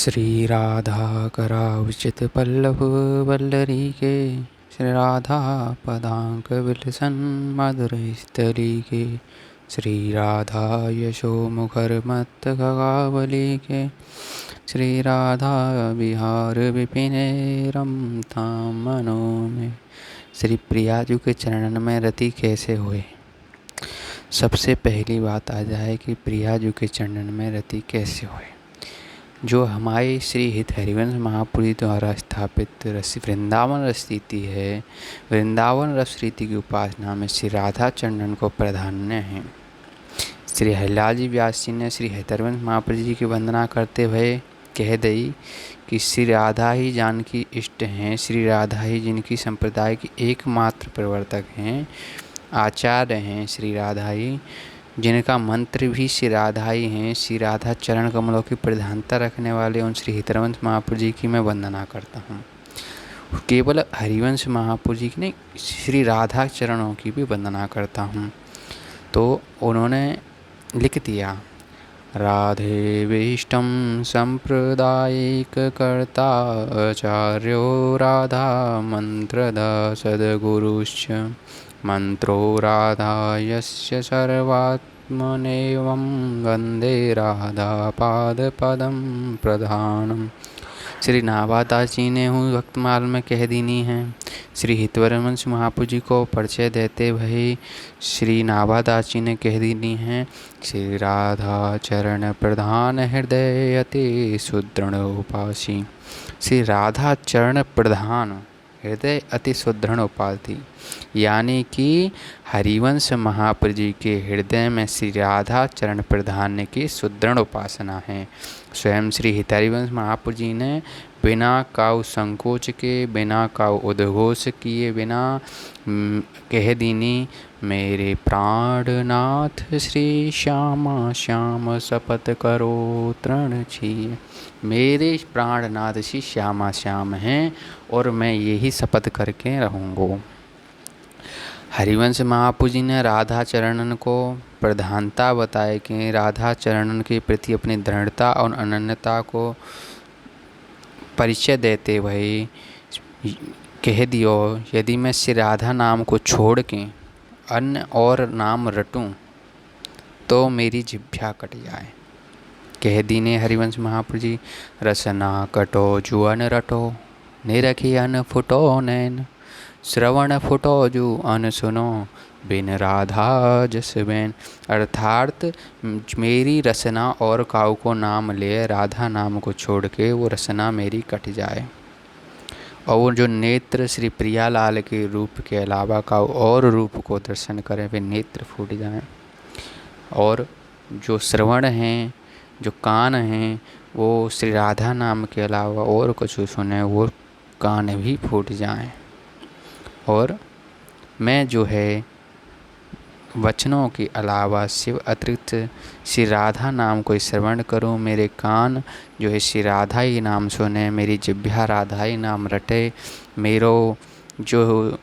श्री राधा करावचित पल्लव वल्लरी के, श्री राधा पदांक विलसन मधुर स्थली के, श्री राधा यशो मुखर मत खगावली के, श्री राधा बिहार विपिने रमता मनो में। श्री प्रियाजू के चरणन में रति कैसे हुए। सबसे पहली बात आ जाए कि प्रियाजू के चरणन में रति कैसे हुए। जो हमारे श्री हित हरिवंश महापुरी द्वारा स्थापित वृंदावन रस रीति है, वृंदावन रस रीति की उपासना में श्री राधा चरणन को प्राधान्य है। श्री हरिलाल जी व्यास जी ने श्री हरिवंश महापुरी जी की वंदना करते हुए कह दई कि श्री राधा ही जानकी इष्ट हैं, श्री राधा ही जिनकी संप्रदाय की एकमात्र प्रवर्तक हैं, आचार्य हैं, श्री राधा ही जिनका मंत्र भी श्री राधा ही हैं। श्री राधा चरण कमलों की प्रधानता रखने वाले उन श्री हितवंश महापुर जी की मैं वंदना करता हूँ। केवल हरिवंश महापुर जी की नहीं, श्री राधा चरणों की भी वंदना करता हूँ। तो उन्होंने लिख दिया, राधे विष्टम संप्रदायिक कर्ता आचार्यो राधा मंत्रदा सद्गुरुश्च, मंत्रो राधा यस्य सर्वात्मनेवं वंदे राधा पाद पदम प्रधानम। श्री नाभादास जी ने हूँ भक्तमाल में कह दीनी है। श्री हितवंश महापुर जी को परिचय देते हुए श्री नाभादास जी ने कह दीनी है, श्री राधा चरण प्रधान हृदय अति सुदृढ़ उपासी। श्री राधा चरण प्रधान हृदय अति सुदृढ़ उपासी, यानी कि हरिवंश महापुर जी के हृदय में श्री राधा चरण प्रधान की सुदृढ़ उपासना है। स्वयं श्री हितहरिवंश महापुर जी ने बिना काऊ संकोच के, बिना काऊ उद्घोष किए बिना कह दीनी, मेरे प्राणनाथ श्री श्यामा श्याम शपथ करो तृण छिए। मेरे प्राणनाथ श्री श्यामा श्याम हैं और मैं यही शपथ करके रहूँगा। हरिवंश महापुर जी ने राधा चरणन को प्रधानता बताए कि राधा चरणन के प्रति अपनी दृढ़ता और अनन्यता को परिचय देते हुए कह दियो, यदि मैं श्री राधा नाम को छोड़ के अन्य और नाम रटूं तो मेरी जिह्वा कट जाए। कह दीने हरिवंश महापुर जी, रसना कटो जुअन रटो, निरखी अन फुटो नैन, श्रवण फुटो जू अन सुनो, बिन राधा जस बैन। अर्थात मेरी रसना और काऊ को नाम ले, राधा नाम को छोड़ के वो रसना मेरी कट जाए, और जो नेत्र श्री प्रियालाल के रूप के अलावा काऊ और रूप को दर्शन करें वे नेत्र फूट जाएं, और जो श्रवण हैं, जो कान हैं, वो श्री राधा नाम के अलावा और कुछ सुने वो कान भी फूट जाएं। और मैं जो है वचनों के अलावा शिव अतिरिक्त श्री राधा नाम को श्रवण करूं, मेरे कान जो है श्री राधा ही नाम सुने, मेरी जिह्वा राधा ही नाम रटे, मेरो जो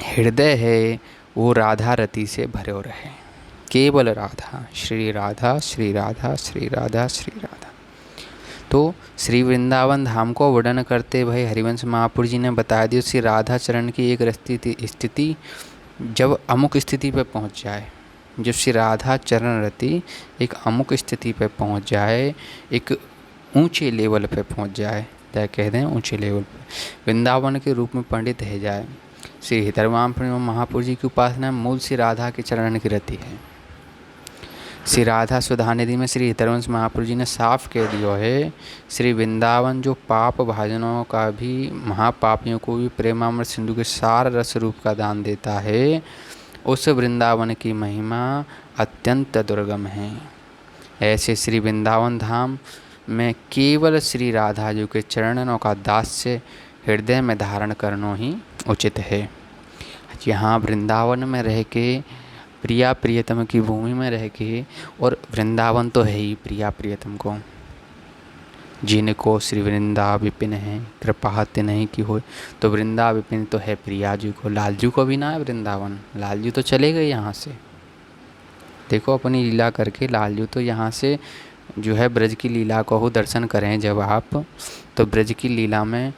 हृदय है वो राधा रति से भरे रहे। केवल राधा, श्री राधा श्री राधा श्री राधा श्री राधा। तो श्री वृंदावन धाम को वर्णन करते हुए हरिवंश महापुर जी ने बता दिया, श्री राधा चरण की एक स्थिति जब अमुक स्थिति पर पहुंच जाए, जब श्री राधा चरण रति एक अमुक स्थिति पर पहुंच जाए, एक ऊंचे लेवल पर पहुंच जाए, क्या कह दें ऊंचे लेवल पर, वृंदावन के रूप में पंडित है जाए। श्री हितवंश महापुर जी की उपासना मूल श्री राधा के चरण की रति है। श्री राधा सुधानिधि में श्री हितवंश महापुर जी ने साफ कह दिया है, श्री वृंदावन जो पाप भाजनों का भी, महापापियों को भी प्रेमामृत सिंधु के सार रस रूप का दान देता है, उस वृंदावन की महिमा अत्यंत दुर्गम है। ऐसे श्री वृंदावन धाम में केवल श्री राधा जी के चरणों का दास्य हृदय में धारण करना ही उचित है। यहाँ वृंदावन में रह के, प्रिया प्रियतम की भूमि में रह के, और वृंदावन तो है ही प्रिया प्रियतम को, जिनको श्री वृंदा विपिन है कृपाहत्य नहीं की हो, तो वृंदा विपिन तो है प्रिया जी को। लालजू को भी ना है वृंदावन, लालजू तो चले गए यहाँ से, देखो अपनी लीला करके लालजू तो यहाँ से जो है ब्रज की लीला को हो दर्शन करें जब आप, तो ब्रज की लीला में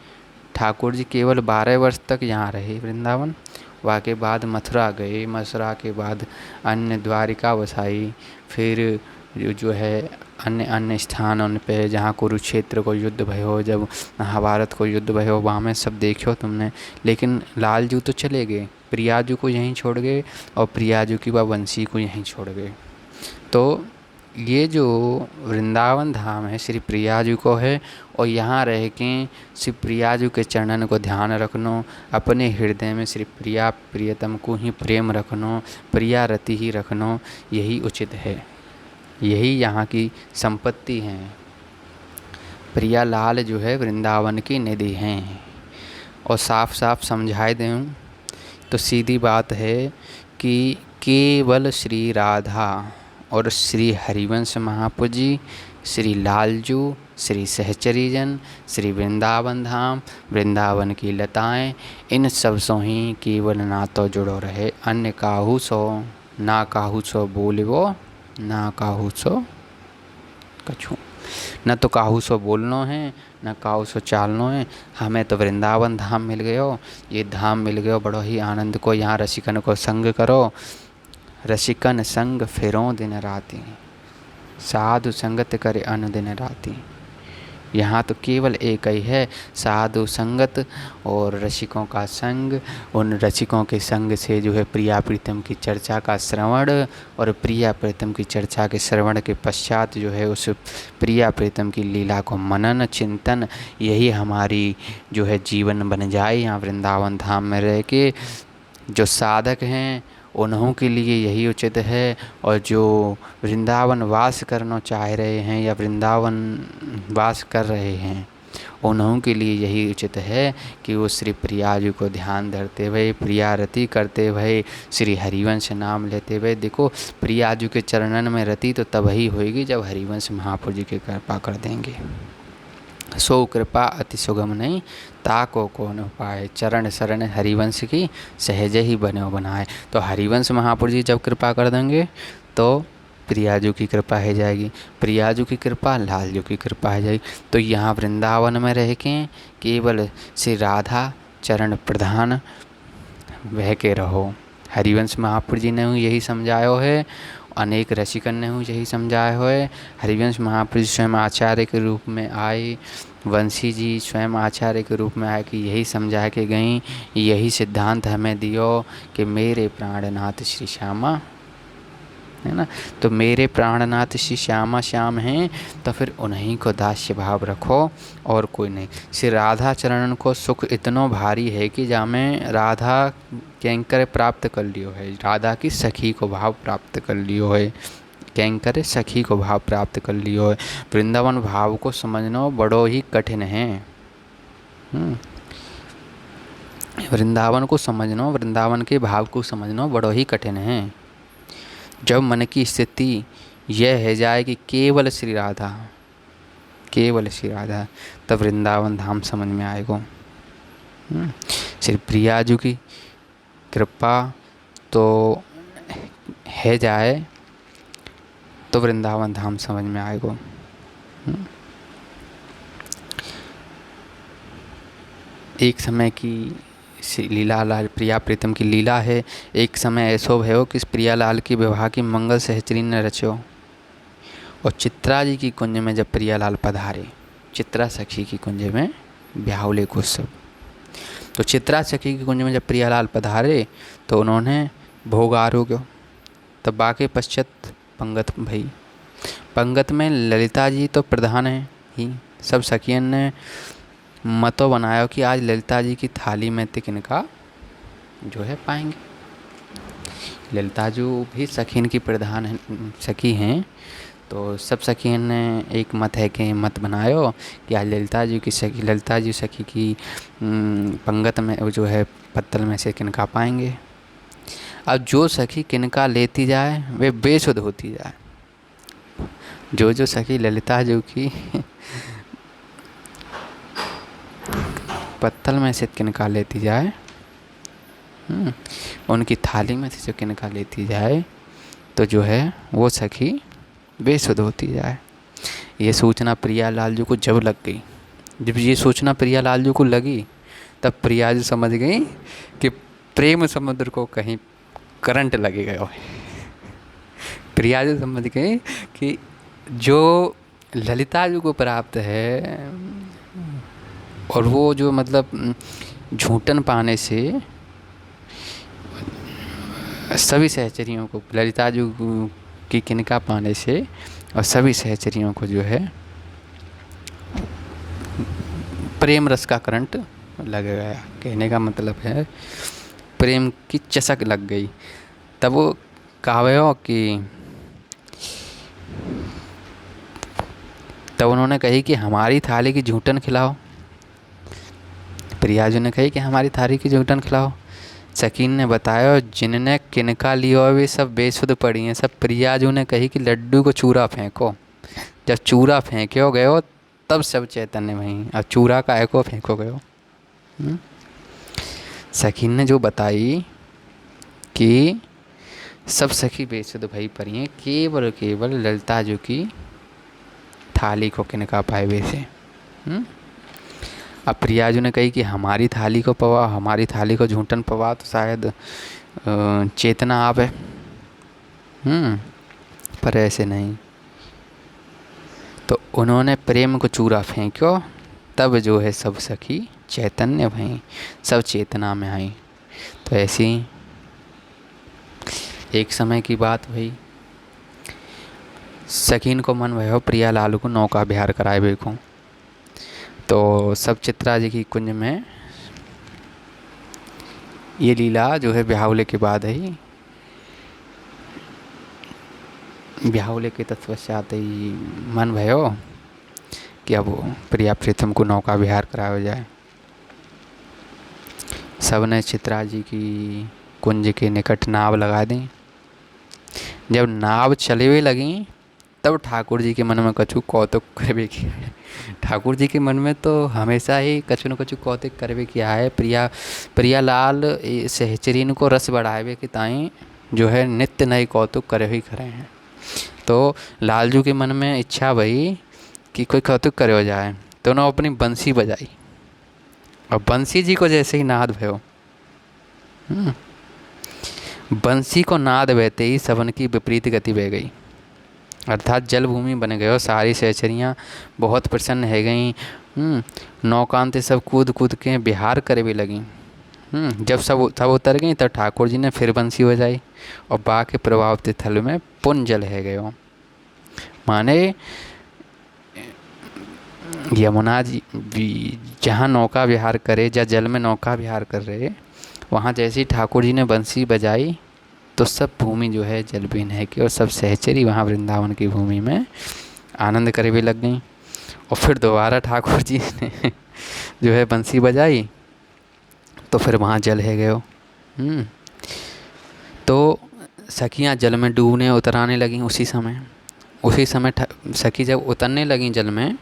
ठाकुर जी केवल 12 वर्ष तक यहाँ रहे वृंदावन। वहाँ के बाद मथुरा गए, मथुरा के बाद अन्य द्वारिका बसाई, फिर जो है अन्य अन्य स्थानों पे जहाँ कुरुक्षेत्र को युद्ध भयो, जब महाभारत को युद्ध भयो, वहाँ में सब देखो तुमने। लेकिन लालजू तो चले गए, प्रियाजू को यहीं छोड़ गए, और प्रियाजू की बंसी को यहीं छोड़ गए। तो ये जो वृंदावन धाम है श्री प्रियाजू को है, और यहाँ रह के श्री प्रियाजू के चरणन को ध्यान रखनो, अपने हृदय में श्री प्रिया प्रियतम को ही प्रेम रखनो, प्रिया रति ही रखनो, यही उचित है, यही यहाँ की संपत्ति है। प्रिया लाल जो है वृंदावन की निधि हैं। और साफ साफ समझाए दूँ तो सीधी बात है कि केवल श्री राधा और श्री हरिवंश महापुर जी, श्री लालजू, श्री सहचरीजन, श्री वृंदावन धाम, वृंदावन की लताएं, इन सब सो ही केवल नातो जुड़ो रहे। अन्य काहू सो ना काहू सो बोलवो, ना काहू सो कछू, न तो काहू सो बोलनो है, न काहू सो चालनो है। हमें तो वृंदावन धाम मिल गयो, ये धाम मिल गयो, बड़ो ही आनंद को यहाँ रसिकन को संग करो। रसिकन संग फिरो दिन राती, साधु संगत करे अनुदिन राती। यहाँ तो केवल एक ही है, साधु संगत और रसिकों का संग। उन रसिकों के संग से जो है प्रिया प्रीतम की चर्चा का श्रवण, और प्रिया प्रीतम की चर्चा के श्रवण के पश्चात जो है उस प्रिया प्रीतम की लीला को मनन चिंतन, यही हमारी जो है जीवन बन जाए यहाँ वृंदावन धाम में रह के। जो साधक हैं उन्हों के लिए यही उचित है, और जो वृंदावन वास करना चाह रहे हैं या वृंदावन वास कर रहे हैं उन्हों के लिए यही उचित है कि वो श्री प्रियाजू को ध्यान धरते हुए, प्रियारति करते हुए, श्री हरिवंश नाम लेते हुए। देखो प्रियाजू के चरणन में रति तो तब ही होगी जब हरिवंश महापुर जी की कृपा कर देंगे। सो कृपा अति सुगम नहीं, ताको को न पाए, चरण शरण हरिवंश की सहज ही बनो बनाए। तो हरिवंश महापुर जी जब कृपा कर देंगे तो प्रियाजू की कृपा हो जाएगी, प्रियाजू की कृपा लालजू की कृपा हो जाएगी। तो यहाँ वृंदावन में रह के केवल श्री राधा चरण प्रधान बह के रहो। हरिवंश महापुर जी ने यही समझायो है, अनेक रसिकन ने यही समझाया है। हरिवंश महापुर जी स्वयं आचार्य के रूप में आए, वंशी जी स्वयं आचार्य के रूप में आए कि यही समझा के गई, यही सिद्धांत हमें दियो कि मेरे प्राणनाथ श्री श्यामा है ना। तो मेरे प्राणनाथ श्री श्यामा श्याम हैं, तो फिर उन्हीं को दास्य भाव रखो और कोई नहीं। श्री राधा चरणन को सुख इतनो भारी है कि जामें राधा कैंकर प्राप्त कर लियो है, राधा की सखी को भाव प्राप्त कर लियो है, कैंकर सखी को भाव प्राप्त कर लियो है। वृंदावन भाव को समझना बड़ो ही कठिन है। वृंदावन को समझना, वृंदावन के भाव को समझना बड़ो ही कठिन है। जब मन की स्थिति यह है जाए कि केवल श्री राधा, केवल श्री राधा, तब वृंदावन धाम समझ में आएगा। श्री प्रियाजू की कृपा तो है जाए तो वृंदावन धाम समझ में आएगा। एक समय की लीला लाल प्रिया प्रीतम की लीला है। एक समय ऐसो भयो कि प्रिया लाल की विवाह की मंगल सहचरी ने रचो, और चित्रा जी की कुंज में जब प्रिया लाल पधारे, चित्रा सखी की कुंज में ब्याहुले को सब, तो चित्रा सखी की कुंज में जब प्रिया लाल पधारे तो उन्होंने भोग आरोग्य, तब बाके पश्चात पंगत भई। पंगत में ललिता जी तो प्रधान है ही, सब सखियन ने मतो बनाया कि आज ललिता जी की थाली में तिनका जो है पाएंगे। ललिता जी भी सखीन की प्रधान सखी हैं, तो सब सखियन ने एक मत है कि मत बनायो कि आज ललिता जी सखी की पंगत में जो है पत्तल में से किनका पाएंगे। अब जो सखी किनका लेती जाए वे बेसुध होती जाए। जो सखी ललिता जी की पत्तल में से किनका लेती जाए, उनकी थाली में से जो किनका लेती जाए, तो जो है वो सखी बेसुध होती जाए। ये सूचना प्रियालाल जी को जब लग गई, जब ये सूचना प्रियालाल जी को लगी, तब प्रिया जी समझ गई कि प्रेम समुद्र को कहीं करंट लगेगा। प्रिया जी समझ गई कि जो ललिता जी को प्राप्त है, और वो जो मतलब झूठन पाने से सभी सहचरियों को, ललिता जी की किनका पाने से और सभी सहचरियों को जो है प्रेम रस का करंट लग गया। कहने का मतलब है प्रेम की चसक लग गई। तब वो कहावो कि तब उन्होंने कही कि हमारी थाली की झूठन खिलाओ। प्रिया जी ने कही कि हमारी थाली की झूठन खिलाओ। शकीन ने बताया जिनने किनका लियो वे सब बेसुध पड़ी हैं। सब प्रिया जी ने कही कि लड्डू को चूरा फेंको। जब चूरा फेंको गयो तब सब चैतन्य वहीं। अब चूरा का को फेंको गयो। शकीन ने जो बताई कि सब सखी बेसुध भई पड़ी हैं, केवल केवल ललिता जी की थाली को किनका पाए वैसे। अब प्रिया जी ने कही कि हमारी थाली को पवा, हमारी थाली को झूठन पवा तो शायद चेतना आवे। पर ऐसे नहीं। तो उन्होंने प्रेम को चूरा फेंको, तब जो है सब सखी चैतन्य भई, सब चेतना में आई। तो ऐसी एक समय की बात हुई, शकीन को मन भयो प्रियालाल को नौका विहार कराए बेको। तो सब चित्रा जी की कुंज में ये लीला जो है ब्याहुले के बाद है। ब्याहुले के तत्पश्चात ही मन भयो कि अब प्रिया प्रीतम को नौका विहार कराया जाए। सबने चित्रा जी की कुंज के निकट नाव लगा दी। जब नाव चले हुए लगी तब ठाकुर जी के मन में कछु कौतुक करवे किया है। ठाकुर जी के मन में तो हमेशा ही कछु न कछु कौतुक करवे किया है। प्रियालाल सहचरीन को रस बढ़ावे के ताई जो है नित्य नए कौतुक करे ही करे हैं। तो लालजू के मन में इच्छा भई कि कोई कौतुक करे हो जाए, तो उन्होंने अपनी बंसी बजाई। और बंसी जी को जैसे ही नाद भयो, बंसी को नाद बहते ही सबन की विपरीत गति बह गई, अर्थात जलभूमि बन गयो। सारी सहचरियाँ बहुत प्रसन्न है गई। नौकांत सब कूद कूद के बिहार करे भी लगी। जब सब उतर गई तब ठाकुर जी ने फिर बंसी बजाई और बा के प्रभाव के थल में पुन जल है गयो। माने यमुना जी जहाँ नौका विहार करे, जहाँ जल में नौका विहार कर रहे, वहाँ जैसे ही ठाकुर जी ने बंसी बजाई तो सब भूमि जो है जलबीन है कि, और सब सहचरी वहाँ वृंदावन की भूमि में आनंद करे भी लग गई। और फिर दोबारा ठाकुर जी ने जो है बंसी बजाई तो फिर वहाँ जल है गयो। तो सखियाँ जल में डूबने उतराने लगीं। उसी समय सखी जब उतरने लगीं जल में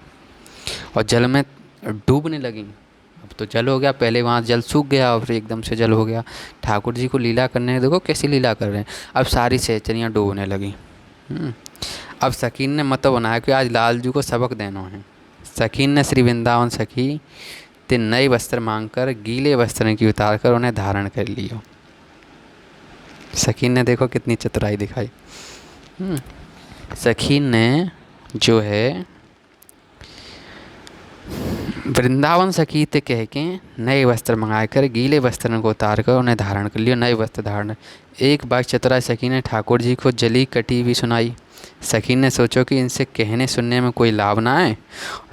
और जल में डूबने लगीं, अब तो जल हो गया, पहले वहाँ जल सूख गया और फिर एकदम से जल हो गया। ठाकुर जी को लीला करने, देखो कैसी लीला कर रहे हैं। अब सारी सहचरियाँ डूबने लगी। अब सकीन ने मत बनाया कि आज लालजू को सबक देना है। सकीन ने श्री वृंदावन सखी ते नए वस्त्र मांगकर गीले वस्त्र की उतार कर उन्हें धारण कर लियो। सकीन ने देखो कितनी चतुराई दिखाई। सकीन ने जो है वृंदावन सखी ते कह के नए वस्त्र मंगाए कर गीले वस्त्रों को उतार कर उन्हें धारण कर लियो। नए वस्त्र धारण। एक बार चतुराई सखी ने ठाकुर जी को जली कटी भी सुनाई। सखी ने सोचो कि इनसे कहने सुनने में कोई लाभ ना आए,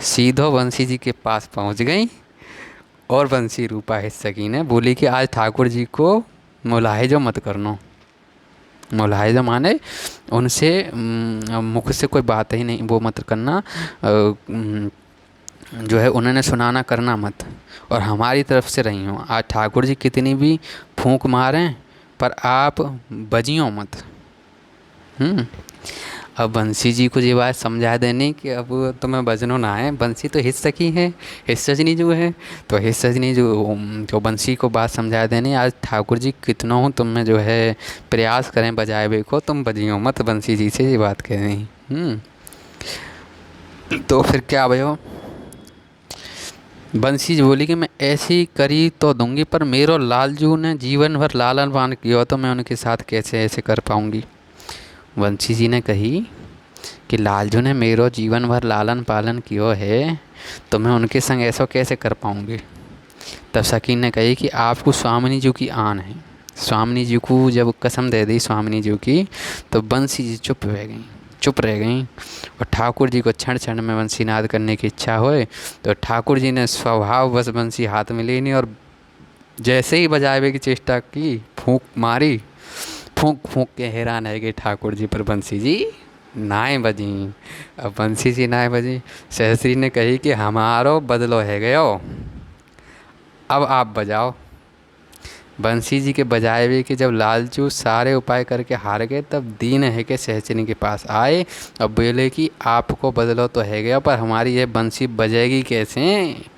सीधो बंसी जी के पास पहुंच गई और बंसी रूपा है सखी ने बोली कि आज ठाकुर जी को मुलाहिजो मत करनो। मुलाहिजा माने उनसे मुख से कोई बात ही नहीं वो मत करना, जो है उन्होंने सुनाना करना मत, और हमारी तरफ से रही हो। आज ठाकुर जी कितनी भी फूंक मारें पर आप बजियो मत। अब बंसी जी को ये बात समझा देने कि अब तुम्हें बजनो ना है, बंसी तो हिस्स सकी है, हिस्स सजनी जो है, तो हिस्स सजनी जो बंसी को बात समझा देने। आज ठाकुर जी कितना हो तुम में जो है प्रयास करें बजाए बे को, तुम बजियो मत, बंसी जी से ये बात कह रही। तो फिर क्या भयो, बंसी जी बोली कि मैं ऐसी करी तो दूंगी, पर मेरो लालजू ने जीवन भर लालन पालन किया तो मैं उनके साथ कैसे ऐसे कर पाऊंगी। बंसी जी ने कही कि लालजू ने मेरो जीवन भर लालन पालन कियो है तो मैं उनके संग ऐसा कैसे कर पाऊंगी। तब शकीन ने कही कि आपको स्वामिनी जी की आन है। स्वामिनी जी को जब कसम दे दी स्वामिनी जी की, तो बंसी जी चुप रह गई। और ठाकुर जी को क्षण क्षण में बंसी नाद करने की इच्छा हुए तो ठाकुर जी ने स्वभाव बस बंसी हाथ में ली नहीं, और जैसे ही बजावे की चेष्टा की, फूंक मारी। फूंक फूंक के हैरान है कि ठाकुर जी, पर बंसी जी नाय बजी। अब बंसी जी नाय बजी। सहस्री ने कही कि हमारो बदलो है गयो, अब आप बजाओ। बंसी जी के बजाए हुए कि जब लालचू सारे उपाय करके हार गए, तब दीन है के सहचरी के पास आए और बोले कि आपको बदलो तो है गया, पर हमारी ये बंसी बजेगी कैसे।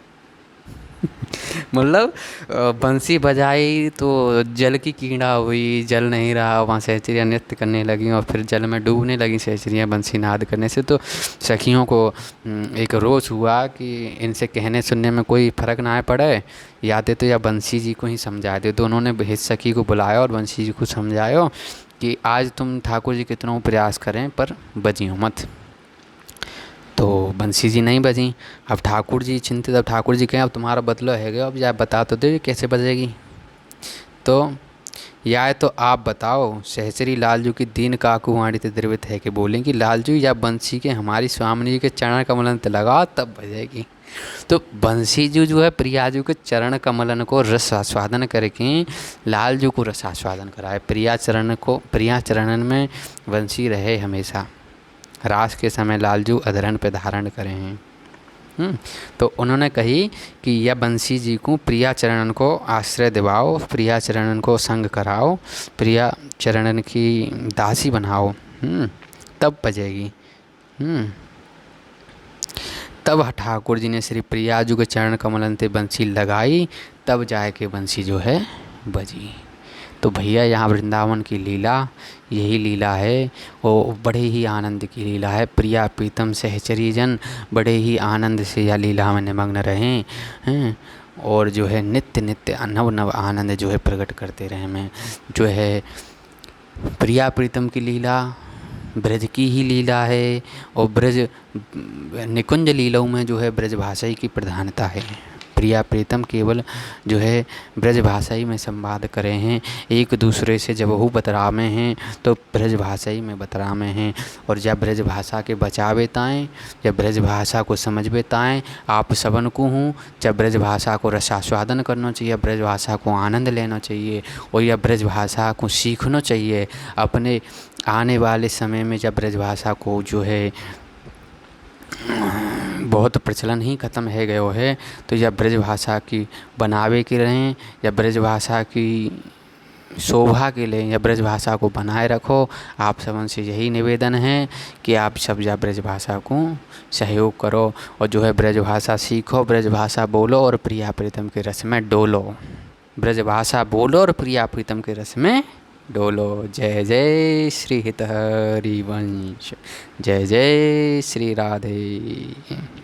मतलब बंसी बजाई तो जल की कीड़ा हुई, जल नहीं रहा, वहाँ सहचरियाँ नृत्य करने लगी और फिर जल में डूबने लगी सहचरियाँ बंसी नाद करने से। तो सखियों को एक रोष हुआ कि इनसे कहने सुनने में कोई फ़र्क ना पड़े, या तो या बंसी जी को ही समझा दे। तो उन्होंने भेज सखी को बुलाया और बंसी जी को समझाया कि आज तुम ठाकुर जी कितना प्रयास करें पर बजियो मत। तो बंसी जी नहीं बजी। अब ठाकुर जी चिंतित, अब ठाकुर जी कहें अब तुम्हारा बदला है गया, अब या बता तो दे कैसे बजेगी। तो या तो आप बताओ। सहचरी लालजू की दीन काकू वाणी द्रवित है कि बोलें कि लालजू या बंसी के हमारी स्वामिनी जी के चरण कमलन ते लगाओ तब बजेगी। तो बंसी जी जो है प्रियाजू के चरण कमलन को रस आस्वादन करके लालजू को रस आस्वादन कराए। प्रिया चरणन में बंसी रहे हमेशा, रास के समय लालजू अधरन पे धारण करे हैं। तो उन्होंने कही कि यह बंसी जी को प्रिया चरणन को आश्रय दिवाओ, प्रिया चरणन को संग कराओ, प्रिया चरणन की दासी बनाओ, तब बजेगी। तब ठाकुर जी ने श्री प्रियाजू के चरण कमलन से बंसी लगाई, तब जाए के बंसी जो है बजी। तो भैया यहाँ वृंदावन की लीला यही लीला है, वो बड़े ही आनंद की लीला है। प्रिया प्रीतम सहचरी जन बड़े ही आनंद से यह लीला में निमग्न रहे हैं और जो है नित्य नित्य नव नव आनंद जो है प्रकट करते रहे। मैं जो है प्रिया प्रीतम की लीला ब्रज की ही लीला है, और ब्रज निकुंज लीलाओं में जो है ब्रज भाषा की प्रधानता है। प्रिया प्रीतम केवल जो है ब्रज भाषा ही में संवाद करे हैं, एक दूसरे से जब वो बतरामे हैं तो ब्रज भाषा ही में बतरामे हैं। और जब ब्रज भाषा के बचावे ताएँ, जब ब्रज भाषा को समझ ताएँ आप सबन को हूँ, जब ब्रज भाषा को रसास्वादन करना चाहिए, ब्रज भाषा को आनंद लेना चाहिए और यह ब्रज भाषा को सीखना चाहिए। अपने आने वाले समय में जब ब्रज भाषा को जो है बहुत प्रचलन ही ख़त्म है गयो है, तो यह ब्रज भाषा की बनावे के रहें, या ब्रज भाषा की शोभा के लिए या ब्रज भाषा को बनाए रखो। आप सबन से यही निवेदन है कि आप सब या ब्रज भाषा को सहयोग करो और जो है ब्रज भाषा सीखो, ब्रज भाषा बोलो और प्रिया प्रीतम के रस में डोलो। ब्रज भाषा बोलो और प्रिया प्रीतम के रस में डोलो। जय जय श्री हित हरि वंश, जय जय श्री राधे।